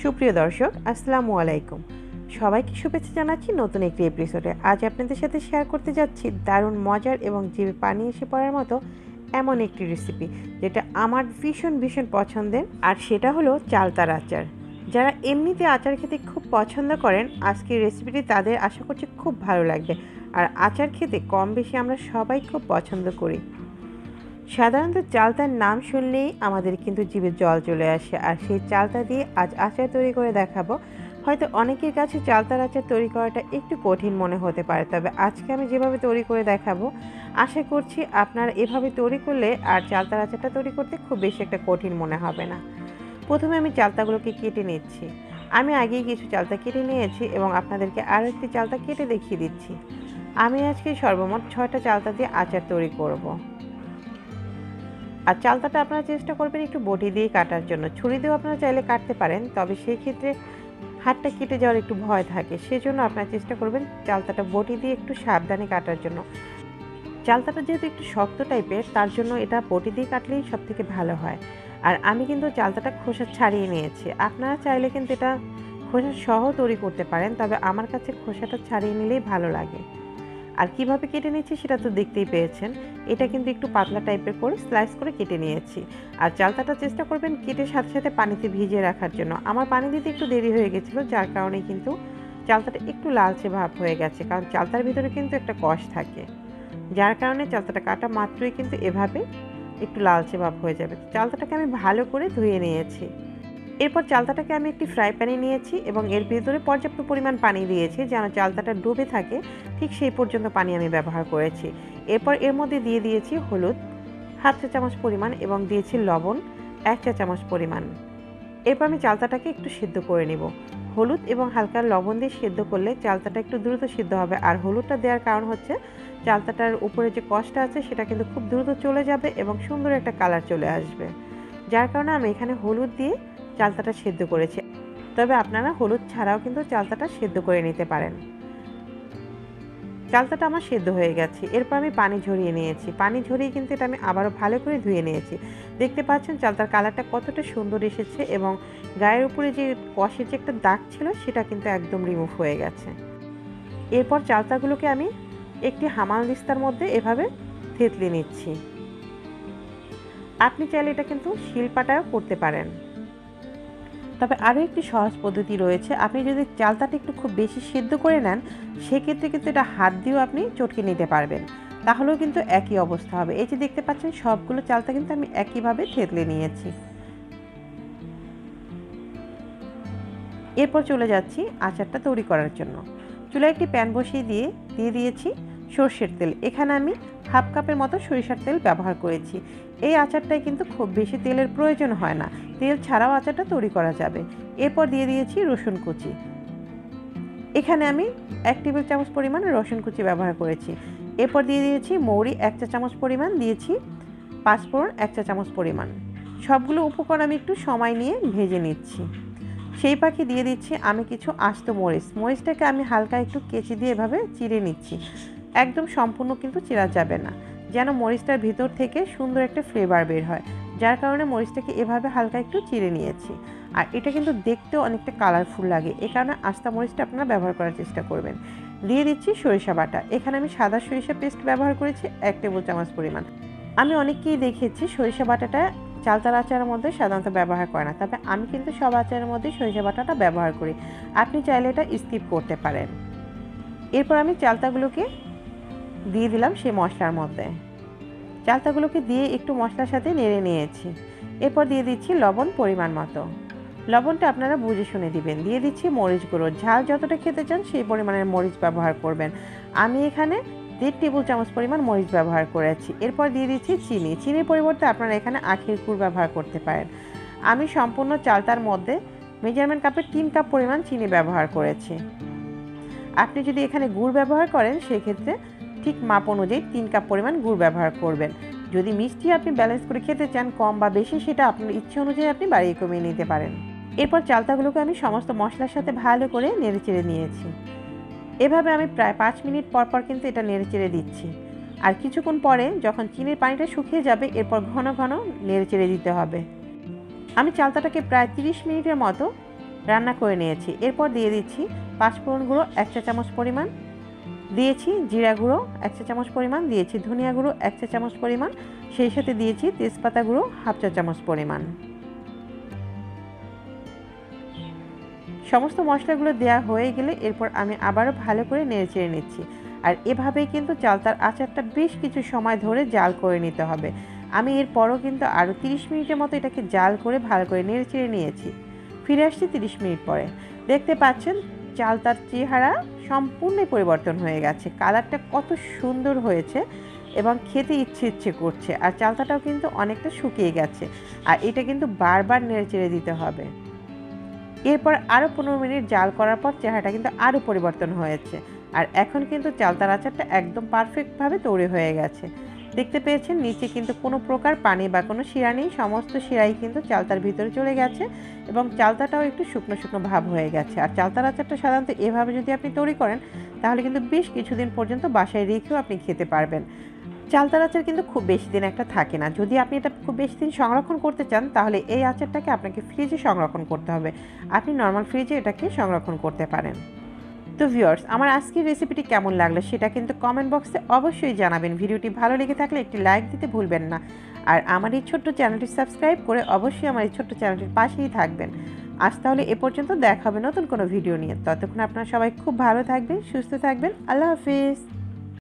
সুপ্রিয় দর্শক, আসসালামু আলাইকুম। সবাইকে শুভেচ্ছা জানাচ্ছি নতুন একটি এপিসোডে। আজ আপনাদের সাথে শেয়ার করতে যাচ্ছি দারুণ মজার এবং জিভে পানি এসে পড়ার মতো এমন একটি রেসিপি, যেটা আমার ভীষণ ভীষণ পছন্দের, আর সেটা হলো চালতার আচার। যারা এমনিতে আচার খেতে খুব পছন্দ করেন, আজকের রেসিপিটি তাদের আশা করছি খুব ভালো লাগবে। আর আচার খেতে কম বেশি আমরা সবাই খুব পছন্দ করি। সাধারণত চালতার নাম শুনলেই আমাদের কিন্তু জিভে জল চলে আসে, আর সেই চালতা দিয়ে আজ আচার তৈরি করে দেখাবো। হয়তো অনেকের কাছে চালতার আচার তৈরি করাটা একটু কঠিন মনে হতে পারে, তবে আজকে আমি যেভাবে তৈরি করে দেখাবো, আশা করছি আপনারা এভাবে তৈরি করলে আর চালতার আচারটা তৈরি করতে খুব বেশি একটা কঠিন মনে হবে না। প্রথমে আমি চালতাগুলোকে কেটে নিচ্ছি। আমি আগেই কিছু চালতা কেটে নিয়েছি এবং আপনাদেরকে আরও একটি চালতা কেটে দেখিয়ে দিচ্ছি। আমি আজকে সর্বমোট 6টা চালতা দিয়ে আচার তৈরি করব। আর চালতাটা আপনারা চেষ্টা করবেন একটু বটি দিয়ে কাটার জন্য। ছুরি দিয়েও আপনারা চাইলে কাটতে পারেন, তবে সেই ক্ষেত্রে হাতটা কেটে যাওয়ার একটু ভয় থাকে, সেজন্য আপনারা চেষ্টা করবেন চালতাটা বটি দিয়ে একটু সাবধানে কাটার জন্য। চালতাটা যেহেতু একটু শক্ত টাইপের, তার জন্য এটা বটি দিয়ে কাটলেই সব থেকে ভালো হয়। আর আমি কিন্তু চালতাটা খোসা ছাড়িয়ে নিয়েছি। আপনারা চাইলে কিন্তু এটা খোসা সহ তৈরি করতে পারেন, তবে আমার কাছে খোসাটা ছাড়িয়ে নিলেই ভালো লাগে। আর কিভাবে কেটে নিয়েছি সেটা তো দেখতেই পেয়েছেন। এটা কিন্তু একটু পাতলা টাইপের করে স্লাইস করে কেটে নিয়েছি। আর চালতাটা চেষ্টা করবেন কেটে সাথে সাথে পানিতে ভিজিয়ে রাখার জন্য। আমার পানি দিতে একটু দেরি হয়ে গেছিলো, যার কারণে কিন্তু চালতাটা একটু লালচে ভাব হয়ে গেছে, কারণ চালতার ভিতরে কিন্তু একটা কষ থাকে, যার কারণে চালতাটা কাটা মাত্রই কিন্তু এভাবে একটু লালচে ভাব হয়ে যাবে। চালতাটাকে আমি ভালো করে ধুয়ে নিয়েছি। এরপর চালতাটাকে আমি একটি ফ্রাই প্যানে নিয়েছি এবং এর ভিতরে পর্যাপ্ত পরিমাণ পানি দিয়েছি, যেন চালতাটা ডুবে থাকে, ঠিক সেই পর্যন্ত পানি আমি ব্যবহার করেছি। এরপর এর মধ্যে দিয়ে দিয়েছি হলুদ 1/2 চা চামচ পরিমাণ এবং দিয়েছি লবণ 1 চা চামচ পরিমাণ। এরপর আমি চালতাটাকে একটু সিদ্ধ করে নেব। হলুদ এবং হালকা লবণ দিয়ে সিদ্ধ করলে চালতাটা একটু দ্রুত সিদ্ধ হবে, আর হলুদটা দেওয়ার কারণ হচ্ছে চালতাটার উপরে যে কষটা আছে সেটা কিন্তু খুব দ্রুত চলে যাবে এবং সুন্দর একটা কালার চলে আসবে, যার কারণে আমি এখানে হলুদ দিয়ে চালতাটা সেদ্ধ করেছি। তবে আপনারা হলুদ ছাড়াও কিন্তু চালতাটা সেদ্ধ করে নিতে পারেন। চালতাটা আমার সেদ্ধ হয়ে গেছে। এরপর আমি পানি ঝরিয়ে নিয়েছি। পানি ঝরিয়ে কিন্তু এটা আমি আবারও ভালো করে ধুয়ে নিয়েছি। দেখতে পাচ্ছেন চালতার কালারটা কতটা সুন্দর এসেছে এবং গায়ের উপরে যে কষের যে একটা দাগ ছিল সেটা কিন্তু একদম রিমুভ হয়ে গেছে। এরপর চালতাগুলোকে আমি একটি হামাল দিস্তার মধ্যে এভাবে থেতলে নিচ্ছি। আপনি চাইলে এটা কিন্তু শিলপাটাও করতে পারেন। তবে আরও একটি সহজ পদ্ধতি রয়েছে। আপনি যদি চালতাটা একটু খুব বেশি সিদ্ধ করে নেন, সেক্ষেত্রে কিন্তু এটা হাত দিয়েও আপনি চটকে নিতে পারবেন, তাহলেও কিন্তু একই অবস্থা হবে। এই যে দেখতে পাচ্ছেন সবগুলো চালতা কিন্তু আমি একইভাবে থেতলে নিয়েছি। এরপর চলে যাচ্ছি আচারটা তৈরি করার জন্য। চুলায় একটি প্যান বসিয়ে দিয়ে দিয়েছি সরষের তেল। এখানে আমি 1/2 কাপের মতো সরিষার তেল ব্যবহার করেছি। এই আচারটায় কিন্তু খুব বেশি তেলের প্রয়োজন হয় না, তেল ছাড়াও আচারটা তৈরি করা যাবে। এরপর দিয়ে দিয়েছি রসুন কুচি। এখানে আমি 1 টেবিল চামচ পরিমাণ রসুন কুচি ব্যবহার করেছি। এরপর দিয়ে দিয়েছি মৌরি 1 চা চামচ পরিমাণ, দিয়েছি পাঁচফোড়ন 1 চা চামচ পরিমাণ। সবগুলো উপকরণ আমি একটু সময় নিয়ে ভেজে নিচ্ছি। সেই পাখি দিয়ে দিচ্ছি আমি কিছু আস্ত মরিচ। মরিচটাকে আমি হালকা একটু কেচি দিয়ে এভাবে চিড়ে নিচ্ছি। একদম সম্পূর্ণ কিন্তু চিরা যাবে না, যেন মরিচটার ভিতর থেকে সুন্দর একটা ফ্লেভার বের হয়, যার কারণে মরিচটাকে এভাবে হালকা একটু চিড়ে নিয়েছি। আর এটা কিন্তু দেখতেও অনেকটা কালারফুল লাগে, এই কারণে আস্তা মরিচটা আপনারা ব্যবহার করার চেষ্টা করবেন। দিয়ে দিচ্ছি সরিষা বাটা। এখানে আমি সাদা সরিষা পেস্ট ব্যবহার করেছি 1 টেবিল চামচ পরিমাণ। আমি অনেককেই দেখেছি সরিষা বাটাটা চালতার আচারের মধ্যে সাধারণত ব্যবহার করে না, তবে আমি কিন্তু সব আচারের মধ্যে সরিষা বাটাটা ব্যবহার করি। আপনি চাইলে এটা স্কিপ করতে পারেন। এরপর আমি চালতাগুলোকে দিয়ে দিলাম সেই মশলার মধ্যে। চালতাগুলোকে দিয়ে একটু মশলার সাথে নেড়ে নিয়েছি। এরপর দিয়ে দিচ্ছি লবণ পরিমাণ মতো। লবণটা আপনারা বুঝে শুনে দিবেন। দিয়ে দিচ্ছি মরিচ গুঁড়ো। ঝাল যতটা খেতে চান সেই পরিমাণের মরিচ ব্যবহার করবেন। আমি এখানে 1.5 টেবিল চামচ পরিমাণ মরিচ ব্যবহার করেছি। এরপর দিয়ে দিচ্ছি চিনি। চিনির পরিবর্তে আপনারা এখানে আখের গুড় ব্যবহার করতে পারেন। আমি সম্পূর্ণ চালতার মধ্যে মেজারমেন্ট কাপের 3 কাপ পরিমাণ চিনি ব্যবহার করেছি। আপনি যদি এখানে গুড় ব্যবহার করেন, সেক্ষেত্রে ঠিক মাপ অনুযায়ী 3 কাপ পরিমাণ গুড় ব্যবহার করবেন। যদি মিষ্টি আপনি ব্যালেন্স করে খেতে চান, কম বা বেশি, সেটা আপনার ইচ্ছে অনুযায়ী আপনি বাড়িয়ে কমিয়ে নিতে পারেন। এরপর চালতাগুলোকে আমি সমস্ত মশলার সাথে ভালো করে নেড়েচেড়ে নিয়েছি। এভাবে আমি প্রায় 5 মিনিট পর পর কিন্তু এটা নেড়েচেড়ে দিচ্ছি। আর কিছুক্ষণ পরে যখন চিনির পানিটা শুকিয়ে যাবে, এরপর ঘন ঘন নেড়েচেড়ে দিতে হবে। আমি চালতাটাকে প্রায় 30 মিনিটের মতো রান্না করে নিয়েছি। এরপর দিয়ে দিচ্ছি পাঁচফোড়ন গুঁড়ো 1 চা চামচ পরিমাণ, দিয়েছি জিরা গুঁড়ো 1 চা চামচ পরিমাণ, দিয়েছি ধনিয়া গুঁড়ো 1 চা চামচ পরিমাণ, সেই সাথে দিয়েছি তেজপাতা গুঁড়ো 1/2 চা চামচ পরিমাণ। সমস্ত মশলাগুলো দেওয়া হয়ে গেলে এরপর আমি আবারও ভালো করে নেড়েচেড়ে নিচ্ছি। আর এভাবেই কিন্তু চালতার আচারটা বেশ কিছু সময় ধরে জাল করে নিতে হবে। আমি এরপরও কিন্তু আরও 30 মিনিটের মতো এটাকে জাল করে ভালো করে নেড়েচেড়ে নিয়েছি। ফিরে আসছি 30 মিনিট পরে। দেখতে পাচ্ছেন চালতার চেহারা সম্পূর্ণ পরিবর্তন হয়ে গেছে, কালারটা কত সুন্দর হয়েছে এবং খেতে ইচ্ছে করছে। আর চালতাটাও কিন্তু অনেকটা শুকিয়ে গেছে। আর এটা কিন্তু বারবার নেড়েচেড়ে দিতে হবে। এরপর আরও 15 মিনিট জাল করার পর চেহারাটা কিন্তু আরও পরিবর্তন হয়েছে। আর এখন কিন্তু চালতার আচারটা একদম পারফেক্টভাবে তৈরি হয়ে গেছে। দেখতে পেয়েছেন নিচে কিন্তু কোনো প্রকার পানি বা কোনো শিরা নেই, সমস্ত শিরাই কিন্তু চালতার ভিতরে চলে গেছে এবং চালতাটাও একটু শুকনো শুকনো ভাব হয়ে গেছে। আর চালতার আচারটা সাধারণত এভাবে যদি আপনি তৈরি করেন তাহলে কিন্তু বেশ কিছুদিন পর্যন্ত বাসায় রেখেও আপনি খেতে পারবেন। চালতার আচার কিন্তু খুব বেশি দিন একটা থাকে না। যদি আপনি এটা খুব বেশি দিন সংরক্ষণ করতে চান তাহলে এই আচারটাকে আপনাকে ফ্রিজে সংরক্ষণ করতে হবে। আপনি নর্মাল ফ্রিজে এটাকে সংরক্ষণ করতে পারেন। তো ভিউয়ার্স, আমার আজকের রেসিপিটি কেমন লাগলো সেটা কিন্তু কমেন্ট বক্সে অবশ্যই জানাবেন। ভিডিওটি ভালো লেগে থাকলে একটি লাইক দিতে ভুলবেন না। আর আমার এই ছোট্ট চ্যানেলটি সাবস্ক্রাইব করে অবশ্যই আমার এই ছোট্ট চ্যানেলটির পাশেই থাকবেন। আজ তাহলে এ পর্যন্ত, দেখা হবে নতুন কোনো ভিডিও নিয়ে। ততক্ষণ আপনারা সবাই খুব ভালো থাকবেন, সুস্থ থাকবেন। আল্লাহ হাফিজ।